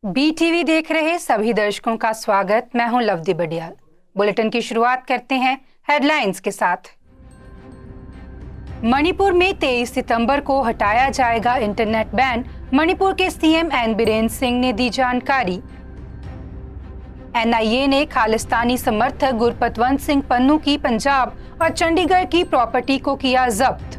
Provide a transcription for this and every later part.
BTV देख रहे सभी दर्शकों का स्वागत। मैं हूं लवदी बडियाल। बुलेटिन की शुरुआत करते हैं हेडलाइंस के साथ। मणिपुर में 23 सितंबर को हटाया जाएगा इंटरनेट बैन, मणिपुर के सीएम एन बीरेन सिंह ने दी जानकारी। NIA ने खालिस्तानी समर्थक गुरपतवंत सिंह पन्नू की पंजाब और चंडीगढ़ की प्रॉपर्टी को किया जब्त।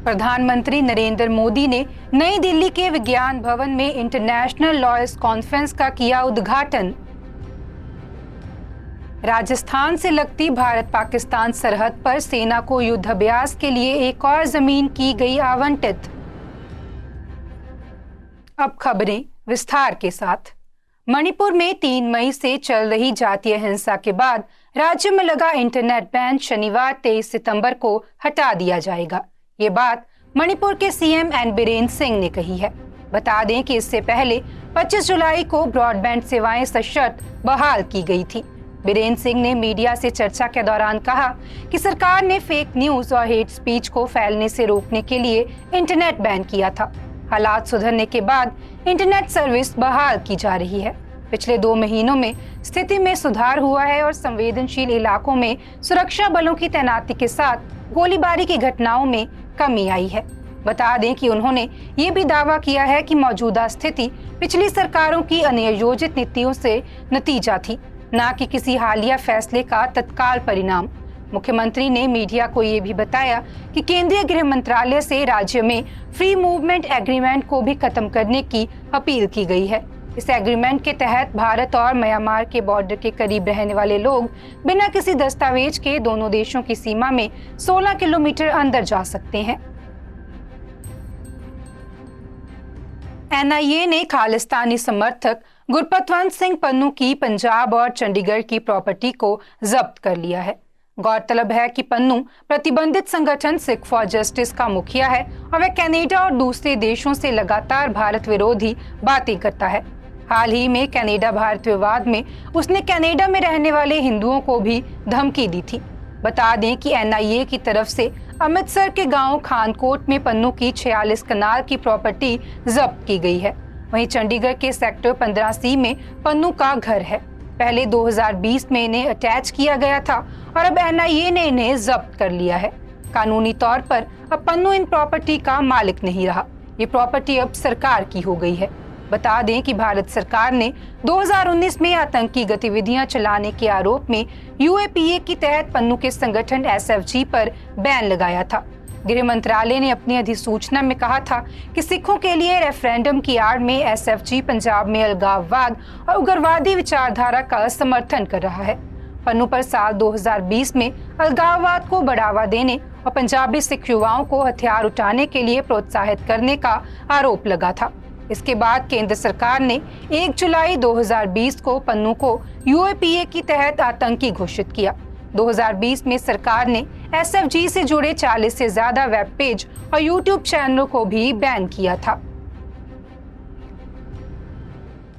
प्रधानमंत्री नरेंद्र मोदी ने नई दिल्ली के विज्ञान भवन में इंटरनेशनल लॉयर्स कॉन्फ्रेंस का किया उद्घाटन। राजस्थान से लगती भारत पाकिस्तान सरहद पर सेना को युद्ध अभ्यास के लिए एक और जमीन की गई आवंटित। अब खबरें विस्तार के साथ। मणिपुर में 3 मई से चल रही जातीय हिंसा के बाद राज्य में लगा इंटरनेट बैन शनिवार 23 सितंबर को हटा दिया जाएगा। ये बात मणिपुर के सीएम एन बीरेन सिंह ने कही है। बता दें कि इससे पहले 25 जुलाई को ब्रॉडबैंड सेवाएं सशर्त बहाल की गई थी। बीरेन सिंह ने मीडिया से चर्चा के दौरान कहा कि सरकार ने फेक न्यूज और हेट स्पीच को फैलने से रोकने के लिए इंटरनेट बैन किया था। हालात सुधरने के बाद इंटरनेट सर्विस बहाल की जा रही है। पिछले 2 महीनों में स्थिति में सुधार हुआ है और संवेदनशील इलाकों में सुरक्षा बलों की तैनाती के साथ गोलीबारी की घटनाओं में कमी आई है। बता दें कि उन्होंने ये भी दावा किया है कि मौजूदा स्थिति पिछली सरकारों की अनियोजित नीतियों से नतीजा थी, न कि किसी हालिया फैसले का तत्काल परिणाम। मुख्यमंत्री ने मीडिया को ये भी बताया कि केंद्रीय गृह मंत्रालय से राज्य में फ्री मूवमेंट एग्रीमेंट को भी खत्म करने की अपील की गई है। इस एग्रीमेंट के तहत भारत और म्यांमार के बॉर्डर के करीब रहने वाले लोग बिना किसी दस्तावेज के दोनों देशों की सीमा में 16 किलोमीटर अंदर जा सकते हैं। NIA ने खालिस्तानी समर्थक गुरपतवंत सिंह पन्नू की पंजाब और चंडीगढ़ की प्रॉपर्टी को जब्त कर लिया है। गौरतलब है कि पन्नू प्रतिबंधित संगठन सिख फॉर जस्टिस का मुखिया है और वह कनाडा और दूसरे देशों से लगातार भारत विरोधी बातें करता है। हाल ही में कनाडा भारत विवाद में उसने कनाडा में रहने वाले हिंदुओं को भी धमकी दी थी। बता दें कि NIA की तरफ से अमृतसर के गांव खानकोट में पन्नू की 46 कनाल की प्रॉपर्टी जब्त की गई है। वहीं चंडीगढ़ के सेक्टर 15C में पन्नू का घर है। पहले 2020 में इन्हें अटैच किया गया था और अब NIA ने इन्हें जब्त कर लिया है। कानूनी तौर पर अब पन्नू इन प्रॉपर्टी का मालिक नहीं रहा। ये प्रॉपर्टी अब सरकार की हो गई है। बता दें कि भारत सरकार ने 2019 में आतंकी गतिविधियां चलाने के आरोप में UAPA के तहत पन्नू के संगठन SFG पर बैन लगाया था। गृह मंत्रालय ने अपनी अधिसूचना में कहा था कि सिखों के लिए रेफरेंडम की आड़ में SFG पंजाब में अलगाववाद और उग्रवादी विचारधारा का समर्थन कर रहा है। पन्नू पर साल 2020 में अलगाववाद को बढ़ावा देने और पंजाबी सिख युवाओं को हथियार उठाने के लिए प्रोत्साहित करने का आरोप लगा था। इसके बाद केंद्र सरकार ने 1 जुलाई 2020 को पन्नू को UAPA के तहत आतंकी घोषित किया। 2020 में सरकार ने SFG से जुड़े 40 से ज्यादा वेब पेज और YouTube चैनलों को भी बैन किया था।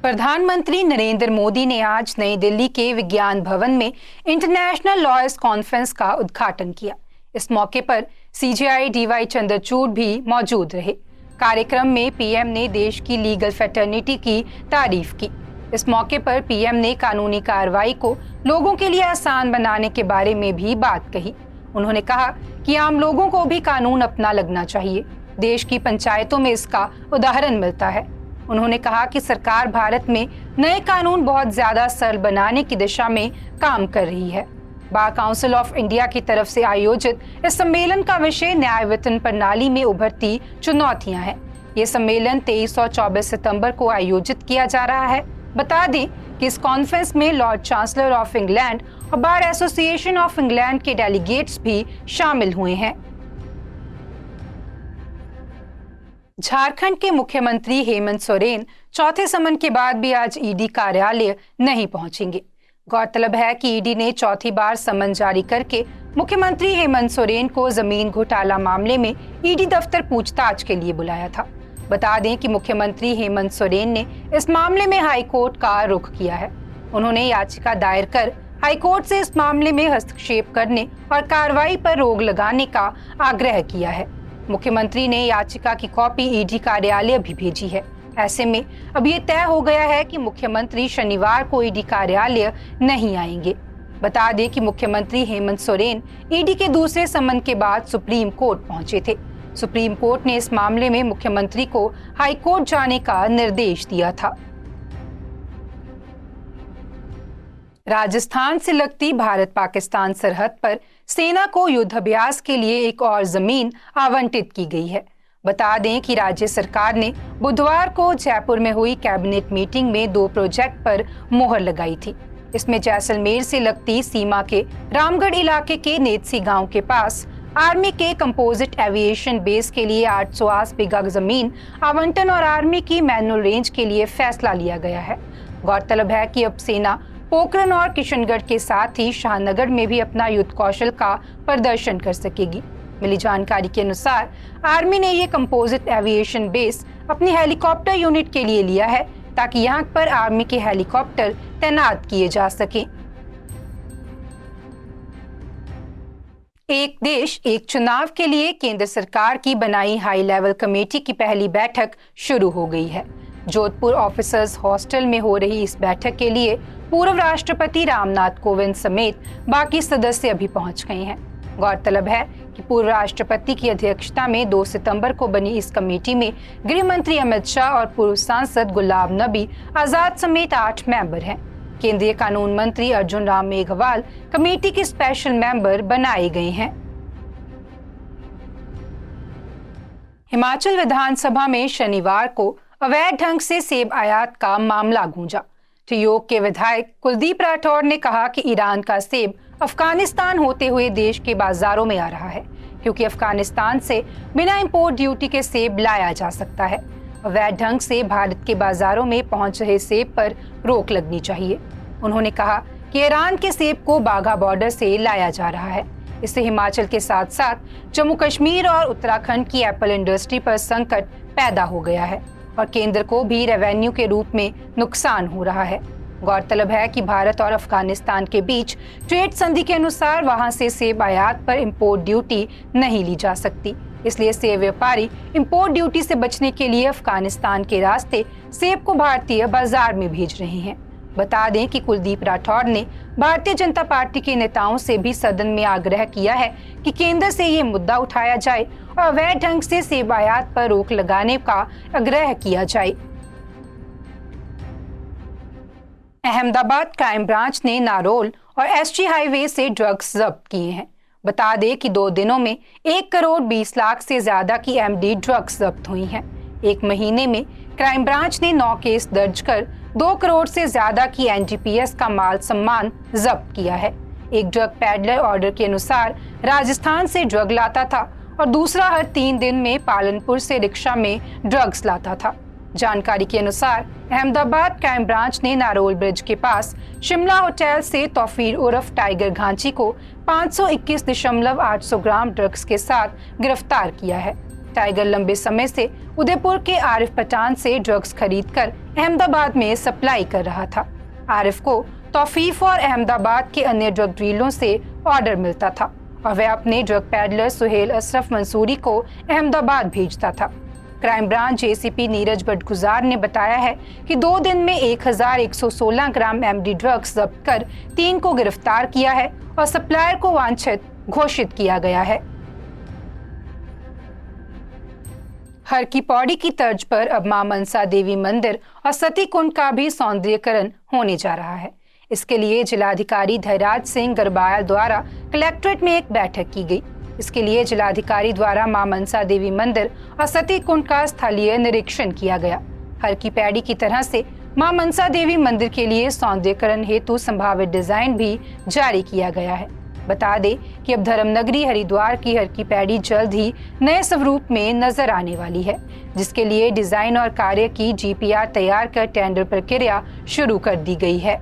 प्रधानमंत्री नरेंद्र मोदी ने आज नई दिल्ली के विज्ञान भवन में इंटरनेशनल लॉयर्स कॉन्फ्रेंस का उद्घाटन किया। इस मौके पर CJI DY चंद्रचूड़ भी मौजूद रहे। कार्यक्रम में PM ने देश की लीगल फ्रेटर्निटी की तारीफ की। इस मौके पर PM ने कानूनी कार्रवाई को लोगों के लिए आसान बनाने के बारे में भी बात कही। उन्होंने कहा कि आम लोगों को भी कानून अपना लगना चाहिए। देश की पंचायतों में इसका उदाहरण मिलता है। उन्होंने कहा कि सरकार भारत में नए कानून बहुत ज्यादा सरल बनाने की दिशा में काम कर रही है। बार काउंसिल ऑफ इंडिया की तरफ से आयोजित इस सम्मेलन का विषय न्याय वितरण प्रणाली में उभरती चुनौतियां हैं। ये सम्मेलन 23 और 24 सितंबर को आयोजित किया जा रहा है। बता दें कि इस कॉन्फ्रेंस में लॉर्ड चांसलर ऑफ इंग्लैंड और बार एसोसिएशन ऑफ इंग्लैंड के डेलीगेट्स भी शामिल हुए हैं। झारखंड के मुख्यमंत्री हेमंत सोरेन चौथे समन के बाद भी आज ED कार्यालय नहीं पहुंचेंगे। गौरतलब है कि ED ने चौथी बार समन जारी करके मुख्यमंत्री हेमंत सोरेन को जमीन घोटाला मामले में ED दफ्तर पूछताछ के लिए बुलाया था। बता दें कि मुख्यमंत्री हेमंत सोरेन ने इस मामले में हाईकोर्ट का रुख किया है। उन्होंने याचिका दायर कर हाईकोर्ट से इस मामले में हस्तक्षेप करने और कार्रवाई पर रोक लगाने का आग्रह किया है। मुख्यमंत्री ने याचिका की कॉपी ED कार्यालय भी भेजी है। ऐसे में अब ये तय हो गया है कि मुख्यमंत्री शनिवार को ईडी कार्यालय नहीं आएंगे। बता दें कि मुख्यमंत्री हेमंत सोरेन ईडी के दूसरे समन के बाद सुप्रीम कोर्ट पहुंचे थे। सुप्रीम कोर्ट ने इस मामले में मुख्यमंत्री को हाई कोर्ट जाने का निर्देश दिया था। राजस्थान से लगती भारत पाकिस्तान सरहद पर सेना को युद्धाभ्यास के लिए एक और जमीन आवंटित की गई है। बता दें कि राज्य सरकार ने बुधवार को जयपुर में हुई कैबिनेट मीटिंग में 2 प्रोजेक्ट पर मोहर लगाई थी। इसमें जैसलमेर से लगती सीमा के रामगढ़ इलाके के नेतसी गांव के पास आर्मी के कंपोजिट एविएशन बेस के लिए 880 बीघा जमीन आवंटन और आर्मी की मैनुअल रेंज के लिए फैसला लिया गया है। गौरतलब है कि अब सेना पोखरण और किशनगढ़ के साथ ही शाहनगर में भी अपना युद्ध कौशल का प्रदर्शन कर सकेगी। मिली जानकारी के अनुसार आर्मी ने ये कंपोजिट एविएशन बेस अपनी हेलीकॉप्टर यूनिट के लिए लिया है ताकि यहाँ पर आर्मी के हेलीकॉप्टर तैनात किए जा सकें। एक देश एक चुनाव के लिए केंद्र सरकार की बनाई हाई लेवल कमेटी की पहली बैठक शुरू हो गई है। जोधपुर ऑफिसर्स हॉस्टल में हो रही इस बैठक के लिए पूर्व राष्ट्रपति रामनाथ कोविंद समेत बाकी सदस्य अभी पहुंच गए हैं। गौरतलब है कि पूर्व राष्ट्रपति की अध्यक्षता में 2 सितंबर को बनी इस कमेटी में गृह मंत्री अमित शाह और पूर्व सांसद गुलाब नबी आजाद समेत 8 मेंबर हैं। केंद्रीय कानून मंत्री अर्जुन राम मेघवाल कमेटी के स्पेशल मेंबर बनाए गए हैं। हिमाचल विधानसभा में शनिवार को अवैध ढंग से सेब आयात का मामला गूंजा। ठियोग के विधायक कुलदीप राठौर ने कहा कि ईरान का सेब अफगानिस्तान होते हुए देश के बाजारों में आ रहा है, क्योंकि अफगानिस्तान से बिना इंपोर्ट ड्यूटी के सेब लाया जा सकता है। अवैध ढंग से भारत के बाजारों में पहुंच रहे सेब पर रोक लगनी चाहिए। उन्होंने कहा कि ईरान के सेब को बाघा बॉर्डर से लाया जा रहा है। इससे हिमाचल के साथ साथ जम्मू कश्मीर और उत्तराखंड की एप्पल इंडस्ट्री पर संकट पैदा हो गया है और केंद्र को भी रेवेन्यू के रूप में नुकसान हो रहा है। गौरतलब है कि भारत और अफगानिस्तान के बीच ट्रेड संधि के अनुसार वहां से सेब आयात पर इंपोर्ट ड्यूटी नहीं ली जा सकती। इसलिए सेब व्यापारी इंपोर्ट ड्यूटी से बचने के लिए अफगानिस्तान के रास्ते सेब को भारतीय बाजार में भेज रहे हैं। बता दें कि कुलदीप राठौर ने भारतीय जनता पार्टी के नेताओं से भी सदन में आग्रह किया है कि केंद्र से ये मुद्दा उठाया जाए और अवैध ढंग से सेब आयात पर रोक लगाने का आग्रह किया जाए। अहमदाबाद क्राइम ब्रांच ने नारोल और एसजी हाईवे से ड्रग्स जब्त किए हैं। बता दें कि 2 दिनों में 1 करोड़ 20 लाख से ज्यादा की एमडी ड्रग्स जब्त हुई हैं। एक महीने में क्राइम ब्रांच ने 9 केस दर्ज कर 2 करोड़ से ज्यादा की एनडीपीएस का माल सामान जब्त किया है। एक ड्रग पैडलर ऑर्डर के अनुसार राजस्थान से ड्रग लाता था और दूसरा हर 3 दिन में पालनपुर से रिक्शा में ड्रग्स लाता था। जानकारी के अनुसार अहमदाबाद क्राइम ब्रांच ने नारोल ब्रिज के पास शिमला होटल से तौफीर उर्फ टाइगर घांची को 521.800 ग्राम ड्रग्स के साथ गिरफ्तार किया है। टाइगर लंबे समय से उदयपुर के आरिफ पठान से ड्रग्स खरीदकर अहमदाबाद में सप्लाई कर रहा था। आरिफ को तौफीफ और अहमदाबाद के अन्य ड्रग डीलरों से ऑर्डर मिलता था और वह अपने ड्रग पैडलर सुहेल अशरफ मंसूरी को अहमदाबाद भेजता था। क्राइम ब्रांच एसीपी नीरज बटगुजार ने बताया है कि 2 दिन में 1116 ग्राम एमडी ड्रग्स जब्त कर 3 को गिरफ्तार किया है और सप्लायर को वांछित घोषित किया गया है। हर की पौड़ी की तर्ज पर अब मां मनसा देवी मंदिर और सती कुंड का भी सौंदर्यीकरण होने जा रहा है। इसके लिए जिलाधिकारी धैराज सिंह गरबायल द्वारा कलेक्ट्रेट में एक बैठक की गई। इसके लिए जिलाधिकारी द्वारा मां मनसा देवी मंदिर और सती कुंड का स्थलीय निरीक्षण किया गया। हर की पैड़ी की तरह से मां मनसा देवी मंदिर के लिए सौंदर्यीकरण हेतु संभावित डिजाइन भी जारी किया गया है। बता दें कि अब धर्मनगरी हरिद्वार की हर की पैड़ी जल्द ही नए स्वरूप में नजर आने वाली है, जिसके लिए डिजाइन और कार्य की जीपीआर तैयार कर टेंडर प्रक्रिया शुरू कर दी गई है।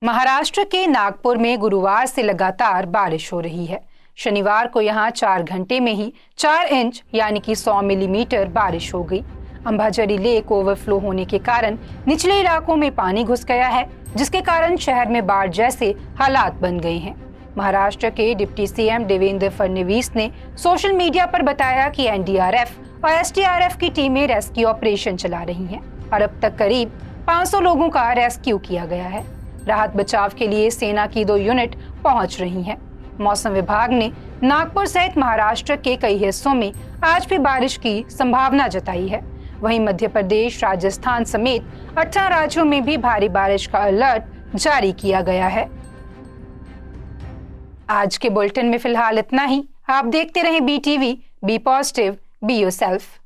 महाराष्ट्र के नागपुर में गुरुवार से लगातार बारिश हो रही है। शनिवार को यहां 4 घंटे में ही 4 इंच यानी कि 100 मिलीमीटर बारिश हो गई। अंबाझरी लेक ओवरफ्लो होने के कारण निचले इलाकों में पानी घुस गया है, जिसके कारण शहर में बाढ़ जैसे हालात बन गए हैं। महाराष्ट्र के डिप्टी सीएम देवेंद्र फडणवीस ने सोशल मीडिया पर बताया कि एनडीआरएफ और एसडीआरएफ की टीमें रेस्क्यू ऑपरेशन चला रही हैं और अब तक करीब 500 लोगों का रेस्क्यू किया गया है। राहत बचाव के लिए सेना की 2 यूनिट पहुंच रही हैं। मौसम विभाग ने नागपुर सहित महाराष्ट्र के कई हिस्सों में आज भी बारिश की संभावना जताई है। वहीं मध्य प्रदेश, राजस्थान समेत 18 राज्यों में भी भारी बारिश का अलर्ट जारी किया गया है। आज के बुलेटिन में फिलहाल इतना ही। आप देखते रहें BTV, be positive, be yourself.